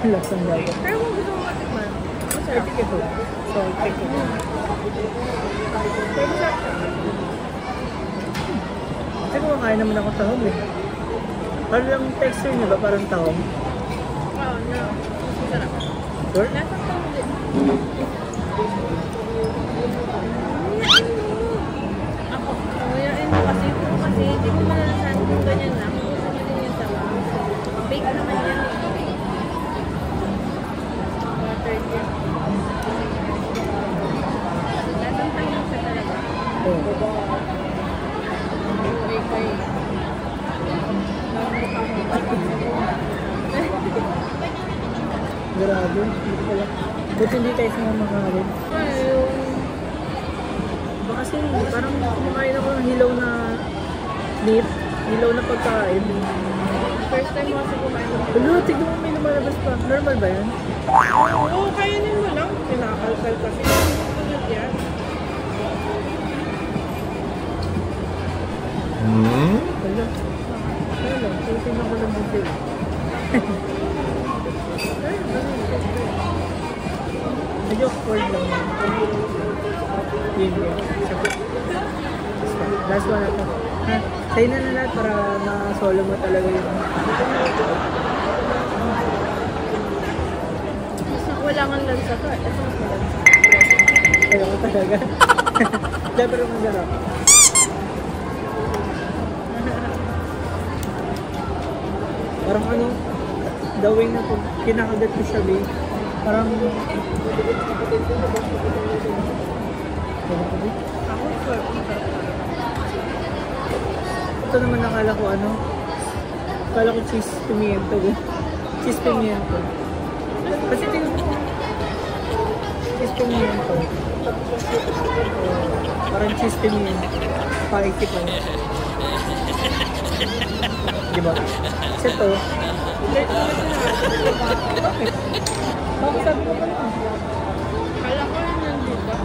Lasang dagat. Pero kung gusto mo matikman, masarap. Ito. So, take it. Pero masarap siya. Kasi kumakain naman ako tahong eh. Parang texture niya ba? Parang tahong? Oo, no. Masarap. Sure? Nasa tao din. Ako, kawayain mo kasi hindi ko malalasan kung ganyan lang. Gusto mo din yung taba. Bake naman yan. Water din. Lasang tayo lang siya talaga. Oo. Bake kayo. Grabe. Hindi pala. Buti hindi tayo sa makakalin. Ayun. Ba kasi parang kumakain ako ng hilaw na meat. Hilaw na pagkain. First time mo kasi kumain ng Hello, tignan mo may lumalabas pa. Normal ba yan? Oo, kainin mo lang. Kinakalkal kasi. Tulad yan. Hello. Hello. Titignan ko lang buti. Medyo awkward lang yan. Yun yun. Last one na to. Ha? Sa'yo na na lahat para ma-solo mo talaga yun. Mas wala kang lansa to. Ito mas malansa. Ayaw ko talaga. Pero masarap. Parang ano, the way na pag kinakagat ko siya, babe. Parang... Ako, sure. Ito naman nakala ko ano, akala ko cheese pimiento. Cheese pimiento. Kasi tingnan mo, cheese pimiento. Parang cheese pimiento. Paikip lang. Diba? Kasi ito, bakit sabi ko pa lang? Kala ko rin nandito.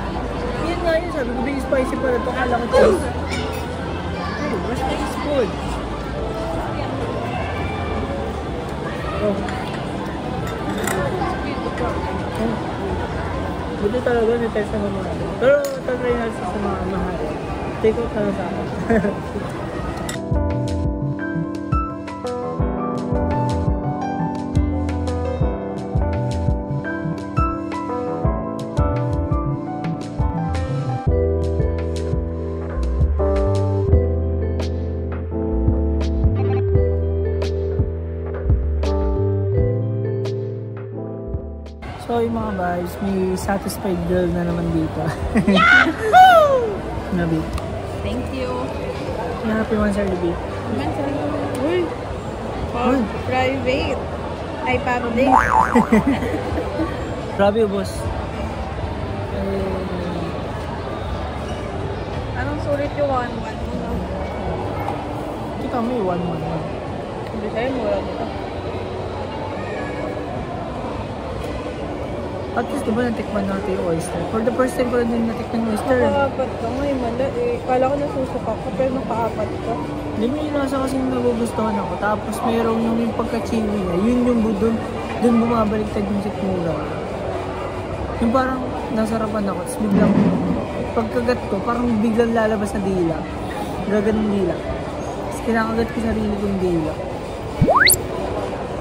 Yan nga yun, sabi ko, big spicy pala ito. Kala ko cheese. Ay, mas taste food. Oh. Buti talaga ni-test na mamahal. Pero tatry natin sa mga mahal. Take out na lang sa akin. So yung mga guys, may satisfied girl na naman dito. Yahoo! Nabi. Thank you. Yung happy one, Sir Libby. Uy! Uy. Private. Ay, public. Grabe yung boss. Anong sulit yung 1-1? Kita mo yung 1-1. Hindi sa'yo, mura dito. At least diba natikman natin yung oyster? For the first time ko rin din natikman yung oyster. Nakaapat ka nga, mala eh. Kala ko nasusuka ka, pero nakaapat ka. Hindi mo yung nasa kasi nagugustuhan ako. Tapos mayroong yung pagka-chewy niya. Yun yung dun bumabaliktad yung sikmura. Yung parang nasarapan ako. Tapos biglang pagkagat ko, parang biglang lalabas na dila. Gaganong dila. Tapos kinakagat ko sarili kong dila.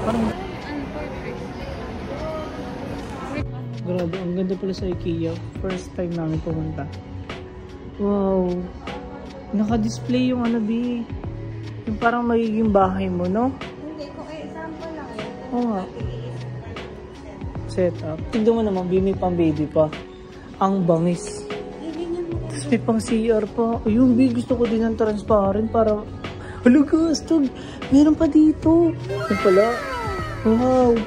Parang... Grabe, ang ganda pala sa IKEA. First time namin pumunta. Wow. Naka-display yung ano, B. Yung parang magiging bahay mo, no? Hindi, kung example lang yun. Oo nga. Setup. Tignan mo naman, B, may pang baby pa. Ang bangis. Tapos may pang CR pa. Ayun, B, gusto ko din ng transparent para... Hala, gastog. Meron pa dito. Yung pala. Wow.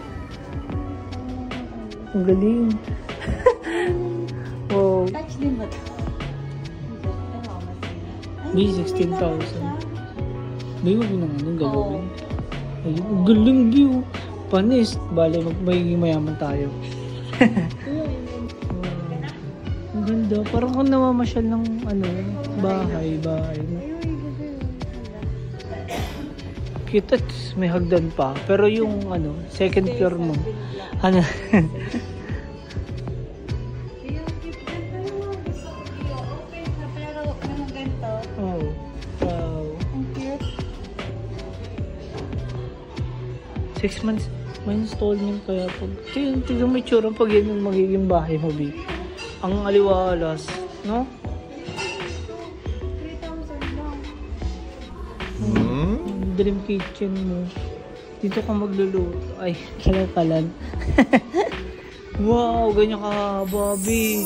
Ang galing. Wow. Touch din ba ito? May 16,000. May huwag naman yung galawin. Ayun, ang galing view. Panis. Bale, magiging mayaman tayo. Ang ganda. Parang kung namamasyal ng ano, bahay. Cute, may hagdan pa. Pero yung ano, second floor mo. Ano? Yung cute ganito naman. Gusto ko yung open na pero yung ganito. Oh. Wow. Ang cute. 6 months. May installment kaya pag... Tignan mo yung tsura pag yan yung magiging bahay mo, B. Ang aliwalas. No? 3,000 lang. Dream kitchen mo. Dito ka magluluto. Ay, kalal-kalal. Wow, ganyan ka, Bobby.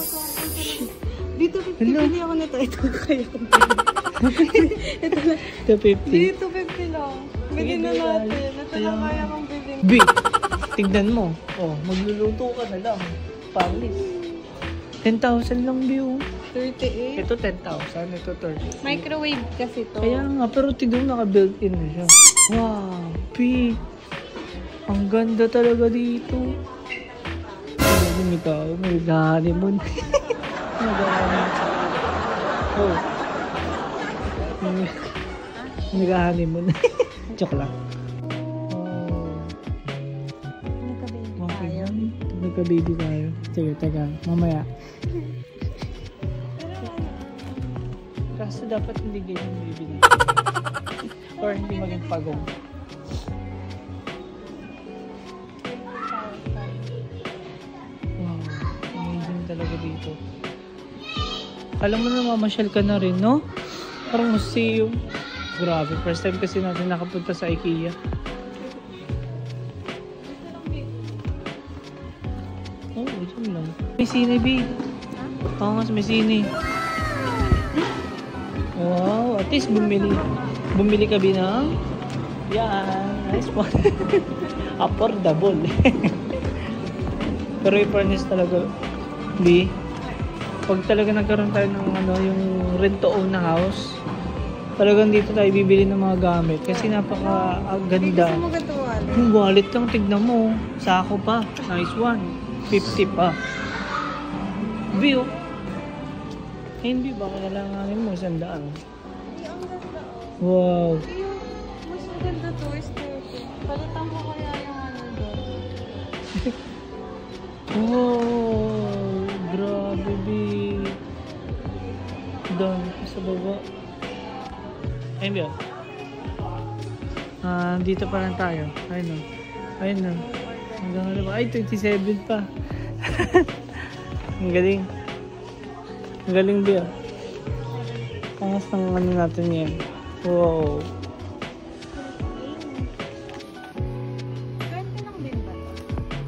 Dito 50 ako nito. Ito kaya ko. Ito na. Ito 50. Dito 50 lang. Bili na natin. Ito lang kaya kong bilhin. B, tignan mo. Oh, magluluto ka na lang. Palis. 10,000 lang, B. 38. Ito 10,000. Ito 30. Microwave kasi to. Kaya nga, pero tignan mo, naka-built-in na siya. Wow, B. Ang ganda talaga dito. May ikaw, may honeymoon. Oh. Nag-honeymoon. Joke lang. Nagka-baby Okay tayo. yan. Nagka-baby tayo. Sige, teka. Mamaya. Kaso dapat hindi ganyan yung baby natin. Or hindi maging pagong. Wow. Amazing talaga dito. Alam mo na, mamasyal ka na rin, no? Parang museum. Grabe. First time kasi natin nakapunta sa IKEA. Oo, ito lang. May sine, B. Oo nga, may sine. Wow, at least bumili. Bumili ka, B, ng? Yan. Nice one. Affordable. Pero yung furnace talaga, B. Pag talaga nagkaroon tayo ng ano, yung rent to own na house, talagang dito tayo bibili ng mga gamit kasi napaka-ganda. Gusto mo ganito wallet? Yung wallet lang, tignan mo. Sako pa. Nice one. 50 pa. View. Hindi ba? Kailanganin mo 100. Ang ganda. Wow. Yung mas maganda to is 30. Palitan ko kaya yung ano doon. Wow. Grabe, B. Doon sa baba. Ayun ba? Dito pa lang tayo. Ayun na. Ayun na. Hanggang ano ba? Ay, 27 pa. Ang galing. Ang galing, B. Pangas ng ano natin yan. Wow. 20 lang din ba to?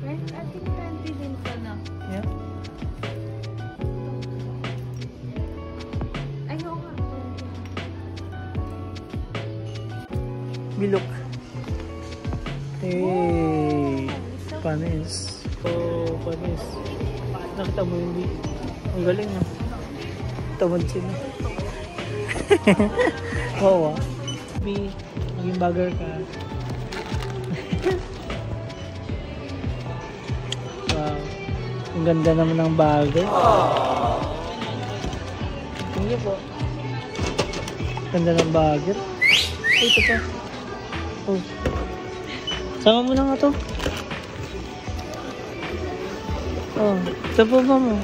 I think 20 din pa na. Yeah. Ay, oo nga. Bilok. Hey. Panis. Oh, panis. Nakita mo hindi. Ang galing ah. Tamad sila. Oo ah. Maging bagger ka. Wow. Ang ganda naman ng bagger. Hindi po. Ganda ng bagger. Ay, ito pa. Oh. Sama mo na nga to. Oh, ito po ba mo?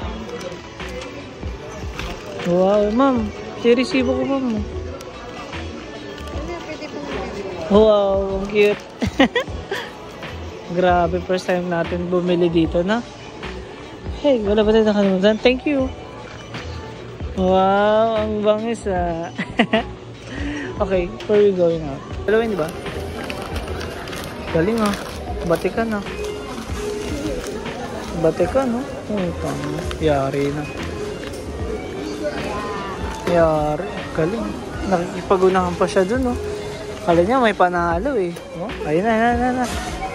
Wow, ma'am. Si-receive ko pa mo. Ano, pwede pong Wow, ang cute. Grabe, first time natin bumili dito, na? Hey, wala ba tayo nakalimutan? Thank you. Wow, ang bangis ah. Okay, where we going now? Dalawin, di ba? Galing ah. Batikan ah. Batikan, no? Oh, tama. Yari na. Yari. Galing. Nakikipagunahan pa siya dun, no? Kala niya may panalo eh. Oh, ayun na.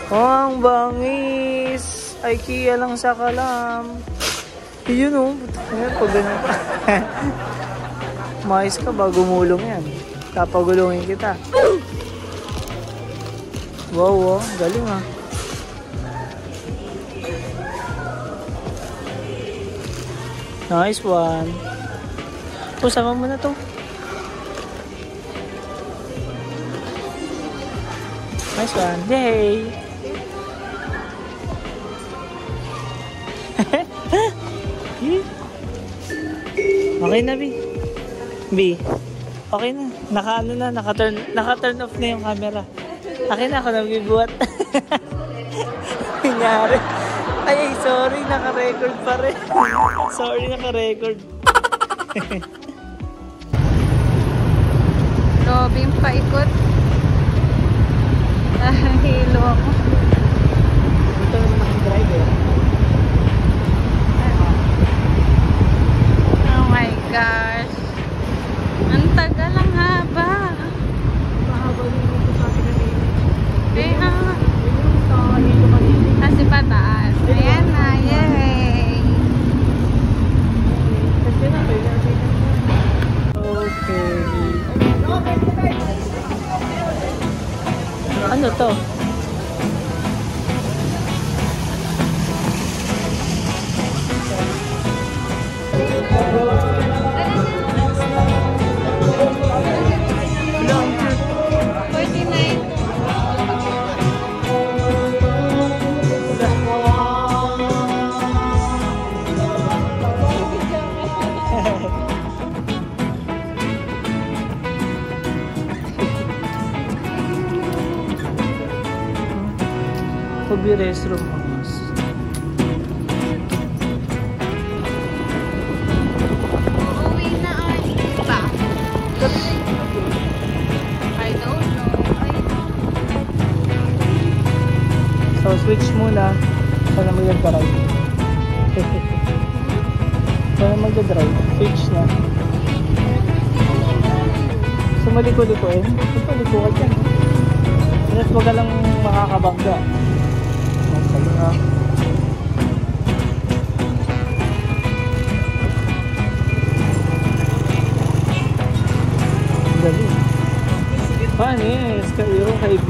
Oh, ang bangis. IKEA lang sa Kalam. Yun oh. Ayan, pag ganun pa. Mais ka ba? Gumulong yan. Kapagulungin kita. Wow, oh. Galing ah. Nice one. Oh, sama mo na to. Nice one. Yay! Okay na, B. B. Okay na. Naka-turn off na yung camera. Akin na ako nagbibuhat. Nangyari. Ay, sorry. Naka-record pa rin. Sorry, naka-record. Robing paikot. Hilo ako. Ito naman ang driver. Oh my gosh. Ang tagal, ang haba. Mahaba din ito sa akin kanina. Kaya, Dito kanina. kasi pataas. Ayan na, yay! Kasi na, okay. Ano to? Long 49. Kobe restroom mas. Uuwi na ay ba? I don't know. So switch muna. Sana mag-drive. Sana mag-drive. Switch na. So maliko-liko eh. Maliko ka dyan. At wag ka lang makakabangga. Magsalita. Galing. Panis, kairong kay B.